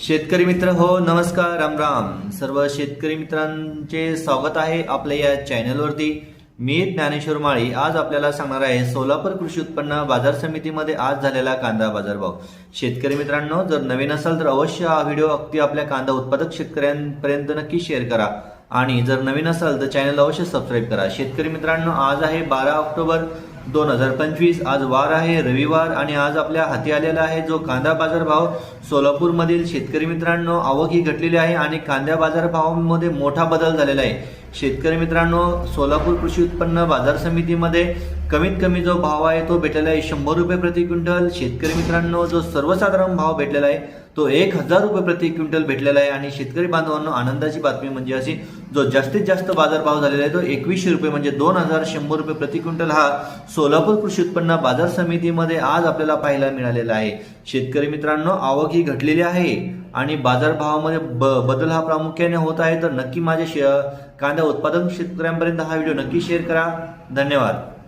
शेतकरी मित्र हो, नमस्कार, राम राम. सर्व शेतकरी मित्रांचे स्वागत आहे आपल्या या चॅनलवरती. मी ज्ञानेश्वर माळी आज आपल्याला सांगणार आहे सोलापूर कृषी उत्पन्न बाजार समितीमध्ये आज झालेला कांदा बाजारभाव. शेतकरी मित्रांनो, जर नवीन असाल तर अवश्य हा व्हिडिओ अगदी आपल्या कांदा उत्पादक शेतकऱ्यांपर्यंत नक्की शेअर करा आणि जर नवीन असाल तर चॅनलला अवश्य सबस्क्राईब करा. शेतकरी मित्रांनो, आज आहे 12 ऑक्टोबर 2025. आज वार आहे रविवार आणि आज आपल्या हाती आलेला आहे जो कांदा बाजार भाव. सोलापूर मधील शेतकरी मित्रांनो, आवक ही घटलेली आहे आणि कांदा बाजार भावामध्ये मोठा बदल झालेला आहे. शेतकरी मित्रांनो, सोलापूर कृषी उत्पन्न बाजार समितीमध्ये कमीत कमी जो भाव आहे तो भेटलेला आहे 100 रुपये प्रति क्विंटल. शेतकरी मित्रांनो, जो सर्वसाधारण भाव भेटलेला आहे तो 1000 रुपये प्रति क्विंटल भेटलेला आहे. आणि शेतकरी बांधवांनो, आनंदाची बातमी म्हणजे अशी, जो जास्तीत जास्त बाजार भाव झालेला आहे तो 2100 रुपये म्हणजे 2100 रुपये प्रति क्विंटल हा सोलापूर कृषी उत्पन्न बाजार समितीमध्ये आज आपल्याला पाहायला मिळालेला आहे. शेतकरी मित्रांनो, आवक ही घटलेली आहे आणि बाजारभावामध्ये बदल हा प्रामुख्याने होत आहे. तर नक्की माझ्या कांदा उत्पादक शेतकऱ्यांपर्यंत हा व्हिडिओ नक्की शेअर करा. धन्यवाद.